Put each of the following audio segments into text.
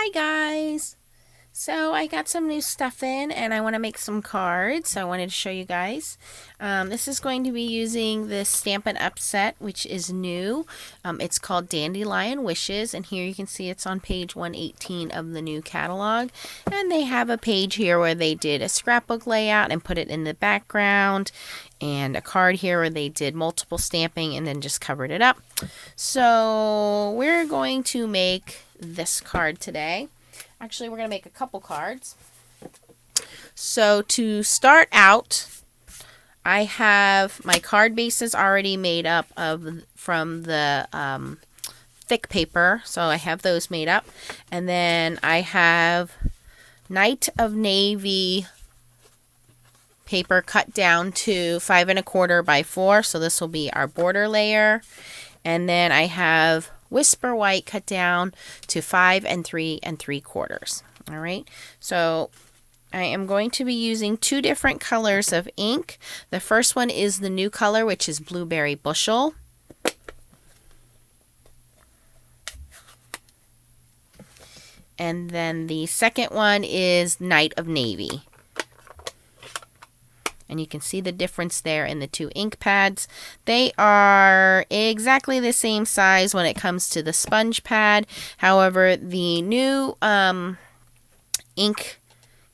Hi guys! So I got some new stuff in and I want to make some cards. So I wanted to show you guys. This is going to be using this Stampin' Up set, which is new. It's called Dandelion Wishes, and here you can see it's on page 118 of the new catalog. And they have a page here where they did a scrapbook layout and put it in the background, and a card here where they did multiple stamping and then just covered it up. So we're going to make this card today. Actually, we're going to make a couple cards. So to start out, I have my card bases already made up from the thick paper. So I have those made up. And then I have Night of Navy paper cut down to 5 1/4 by 4. So this will be our border layer. And then I have Whisper White cut down to 5 3 3/4. All right, so I am going to be using two different colors of ink. The first one is the new color, which is Blueberry Bushel. And then the second one is Night of Navy. And you can see the difference there in the two ink pads. They are exactly the same size when it comes to the sponge pad. However, the new ink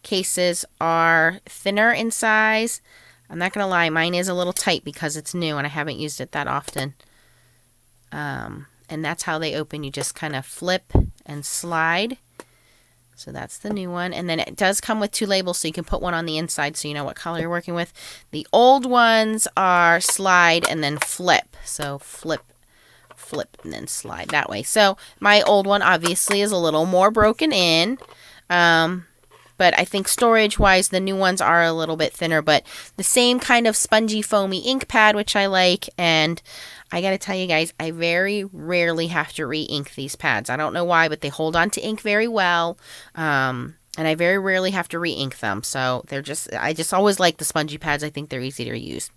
cases are thinner in size. I'm not going to lie, mine is a little tight because it's new and I haven't used it that often. And that's how they open. You just kind of flip and slide. So that's the new one. And then it does come with two labels, so you can put one on the inside so you know what color you're working with. The old ones are slide and then flip. So flip, and then slide that way. So my old one obviously is a little more broken in. But I think storage-wise, the new ones are a little bit thinner. But the same kind of spongy, foamy ink pad, which I like. And I got to tell you guys, I very rarely have to re-ink these pads. I don't know why, but they hold on to ink very well. And I very rarely have to re-ink them. So I just always like the spongy pads. I think they're easy to use.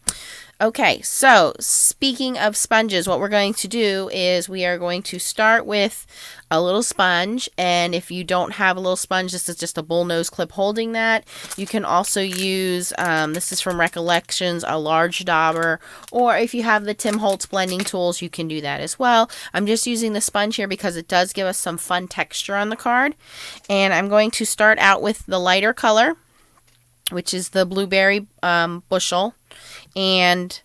Okay, so speaking of sponges, what we're going to do is we are going to start with a little sponge. And if you don't have a little sponge, this is just a bullnose clip holding that. You can also use, this is from Recollections, a large dauber. Or if you have the Tim Holtz blending tools, you can do that as well. I'm just using the sponge here because it does give us some fun texture on the card. And I'm going to start out with the lighter color, which is the Blueberry Bushel. And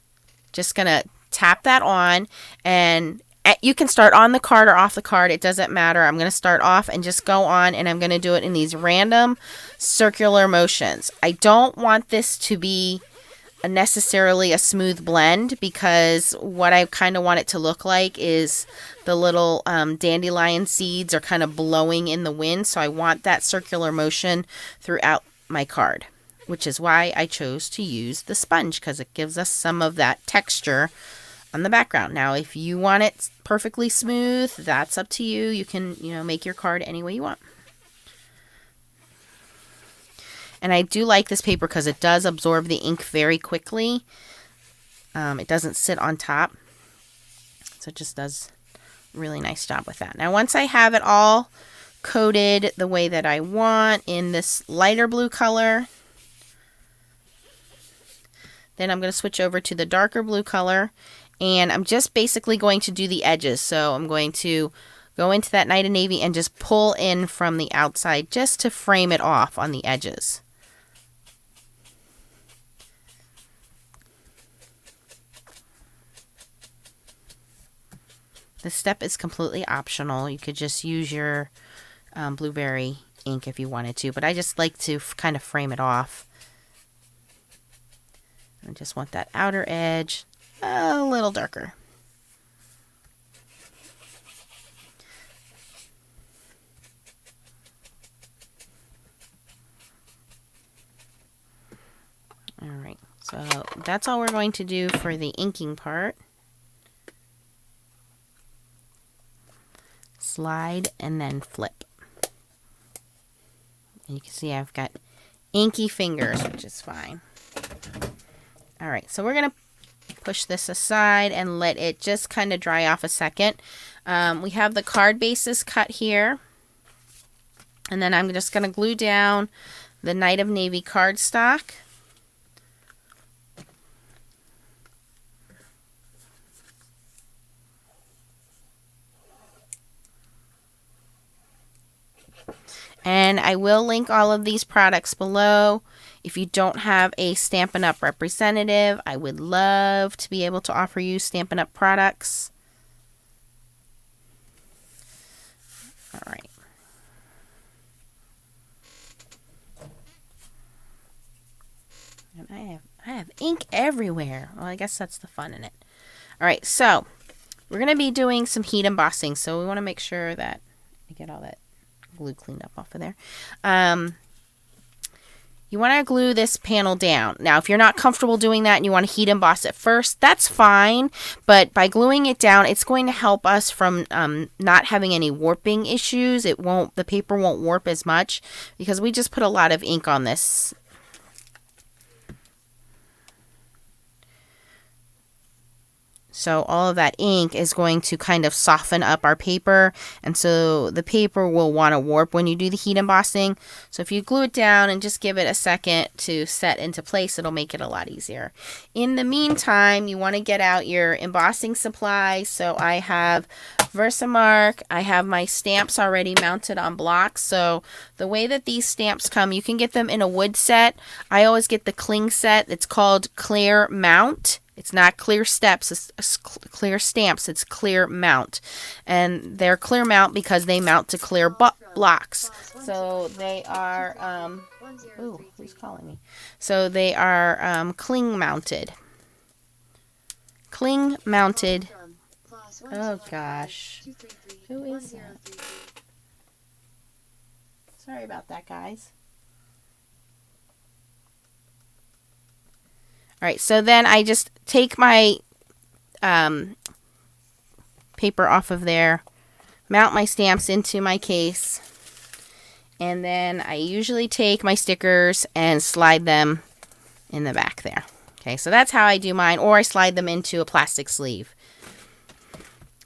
just going to tap that on, and you can start on the card or off the card. It doesn't matter. I'm going to start off and just go on, and I'm going to do it in these random circular motions. I don't want this to be necessarily a smooth blend, because what I kind of want it to look like is the little dandelion seeds are kind of blowing in the wind. So I want that circular motion throughout my card, which is why I chose to use the sponge, because it gives us some of that texture on the background. Now, if you want it perfectly smooth, that's up to you. You can, make your card any way you want. And I do like this paper because it does absorb the ink very quickly. It doesn't sit on top. So it just does a really nice job with that. Now, once I have it all coated the way that I want in this lighter blue color, then I'm going to switch over to the darker blue color, and I'm just basically going to do the edges. So I'm going to go into that Night of Navy and just pull in from the outside just to frame it off on the edges. This step is completely optional. You could just use your blueberry ink if you wanted to, but I just like to kind of frame it off. I just want that outer edge a little darker. All right, so that's all we're going to do for the inking part. Slide and then flip. And you can see I've got inky fingers, which is fine. All right, so we're going to push this aside and let it just kind of dry off a second. We have the card bases cut here. And then I'm just going to glue down the Night of Navy cardstock. And I will link all of these products below. If you don't have a Stampin' Up! Representative, I would love to be able to offer you Stampin' Up! Products. All right. And I have ink everywhere. Well, I guess that's the fun in it. All right, so we're going to be doing some heat embossing, so we want to make sure that I get all that glue cleaned up off of there. You want to glue this panel down. Now, if you're not comfortable doing that and you want to heat emboss it first, that's fine. But by gluing it down, it's going to help us from not having any warping issues. The paper won't warp as much because we just put a lot of ink on this. So all of that ink is going to kind of soften up our paper, and so the paper will want to warp when you do the heat embossing. So if you glue it down and just give it a second to set into place, it'll make it a lot easier. In the meantime, you want to get out your embossing supplies. So I have Versamark. I have my stamps already mounted on blocks. So the way that these stamps come, you can get them in a wood set. I always get the cling set. It's called Clear Mount. It's not clear steps, it's clear stamps, it's clear mount. And they're clear mount because they mount to clear blocks. So they are, ooh, who's calling me? So they are cling mounted. Cling mounted. Oh gosh. Who is that? Sorry about that, guys. All right, so then I just take my paper off of there, mount my stamps into my case, and then I usually take my stickers and slide them in the back there. Okay, so that's how I do mine, or I slide them into a plastic sleeve.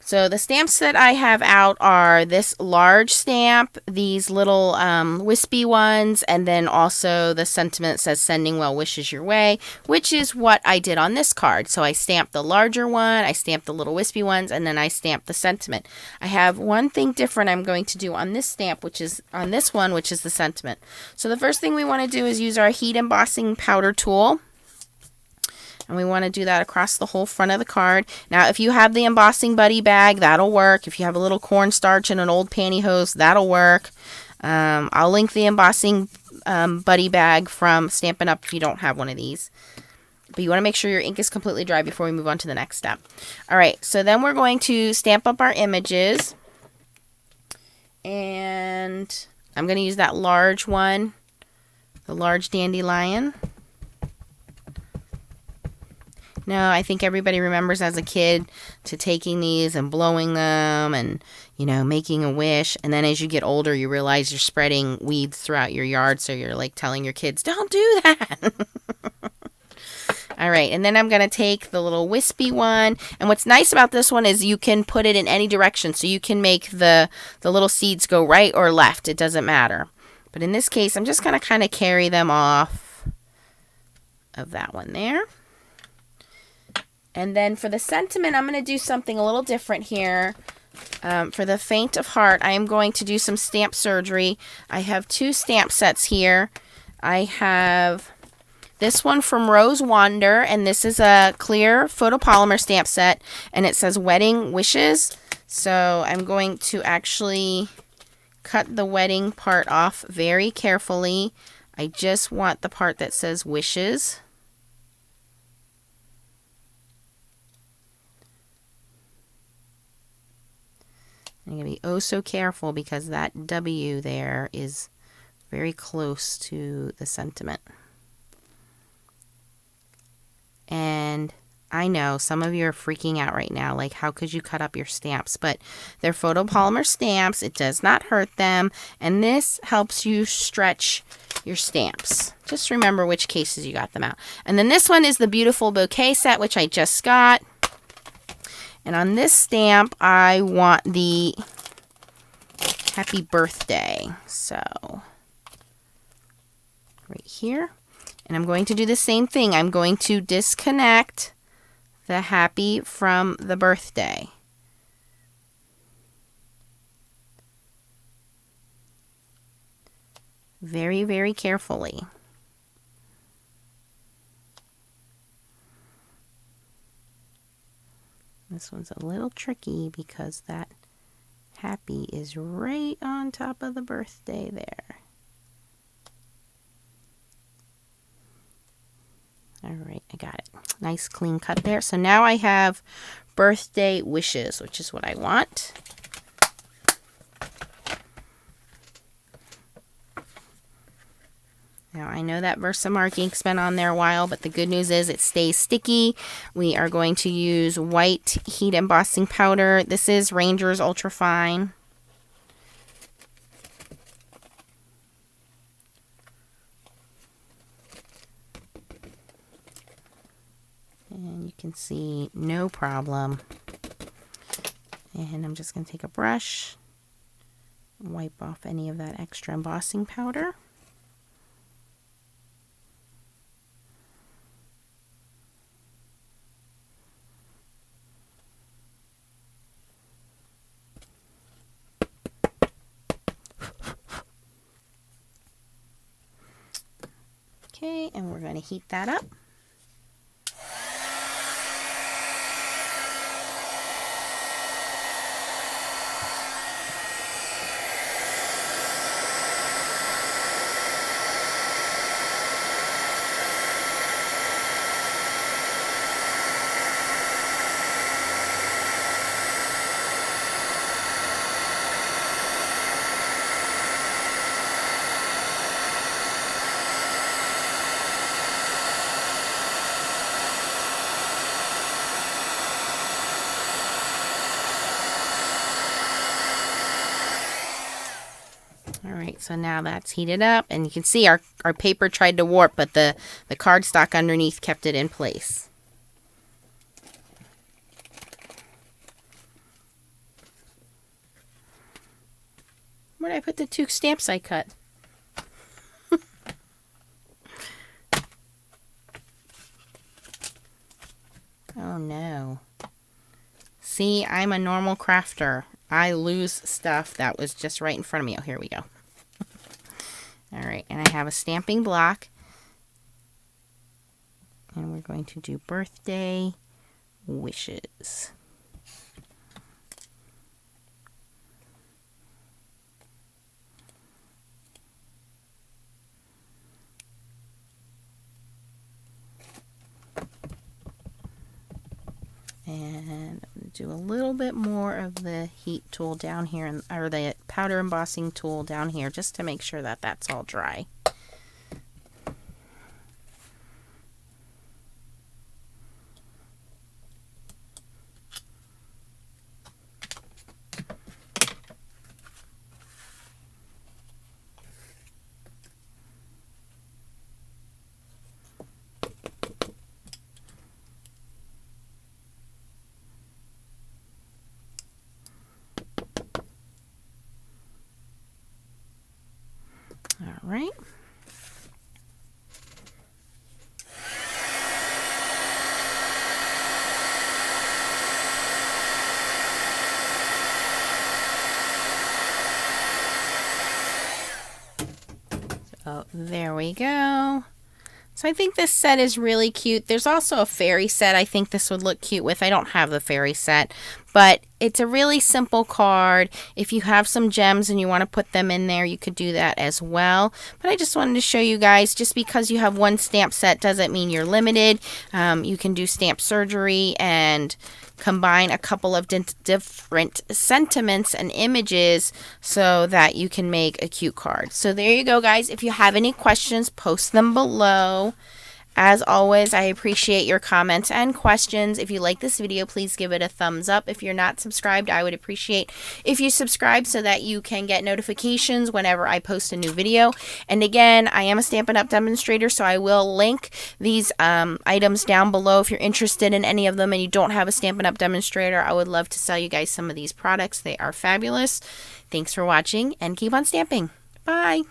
So the stamps that I have out are this large stamp, these little wispy ones, and then also the sentiment that says sending well wishes your way, which is what I did on this card. So I stamped the larger one, I stamped the little wispy ones, and then I stamped the sentiment. I have one thing different I'm going to do on this stamp, which is on this one, which is the sentiment. So the first thing we want to do is use our heat embossing powder tool. And we want to do that across the whole front of the card. Now, if you have the embossing buddy bag, that'll work. If you have a little cornstarch and an old pantyhose, that'll work. I'll link the embossing buddy bag from Stampin' Up! If you don't have one of these. But you want to make sure your ink is completely dry before we move on to the next step. All right, so then we're going to stamp up our images. And I'm going to use that large one, the large Dandelion. No, I think everybody remembers as a kid to taking these and blowing them and, you know, making a wish. And then as you get older, you realize you're spreading weeds throughout your yard. So you're like telling your kids, don't do that. All right. And then I'm going to take the little wispy one. And what's nice about this one is you can put it in any direction. So you can make the little seeds go right or left. It doesn't matter. But in this case, I'm just going to kind of carry them off of that one there. And then for the sentiment, I'm going to do something a little different here. For the faint of heart, I am going to do some stamp surgery. I have two stamp sets here. I have this one from Rose Wander, and this is a clear photopolymer stamp set, and it says Wedding Wishes. So I'm going to actually cut the wedding part off very carefully. I just want the part that says Wishes. I'm going to be oh so careful because that W there is very close to the sentiment. And I know some of you are freaking out right now, like how could you cut up your stamps? But they're photopolymer stamps. It does not hurt them. And this helps you stretch your stamps. Just remember which cases you got them out. And then this one is the beautiful bouquet set, which I just got. And on this stamp, I want the happy birthday. So right here. And I'm going to do the same thing. I'm going to disconnect the happy from the birthday. Very, very carefully. This one's a little tricky because that happy is right on top of the birthday there. All right, I got it. Nice clean cut there. So now I have birthday wishes, which is what I want. Now I know that Versamark ink's been on there a while, but the good news is it stays sticky. We are going to use white heat embossing powder. This is Ranger's Ultra Fine. And you can see no problem. And I'm just going to take a brush, wipe off any of that extra embossing powder. Okay, and we're going to heat that up. All right, so now that's heated up, and you can see our paper tried to warp, but the cardstock underneath kept it in place. Where did I put the 2 stamps I cut? Oh no. See, I'm a normal crafter. I lose stuff that was just right in front of me. Oh, here we go. All right, and I have a stamping block. And we're going to do birthday wishes. And do a little bit more of the heat tool down here, or the powder embossing tool down here, just to make sure that that's all dry. All right. So there we go. So I think this set is really cute. There's also a fairy set I think this would look cute with. I don't have the fairy set, but it's a really simple card. If you have some gems and you want to put them in there, you could do that as well. But I just wanted to show you guys, just because you have one stamp set doesn't mean you're limited. You can do stamp surgery and combine a couple of different sentiments and images so that you can make a cute card. So there you go, guys. If you have any questions, post them below. As always, I appreciate your comments and questions. If you like this video, please give it a thumbs up. If you're not subscribed, I would appreciate if you subscribe so that you can get notifications whenever I post a new video. And again, I am a Stampin' Up! Demonstrator, so I will link these items down below. If you're interested in any of them and you don't have a Stampin' Up! Demonstrator, I would love to sell you guys some of these products. They are fabulous. Thanks for watching and keep on stamping. Bye!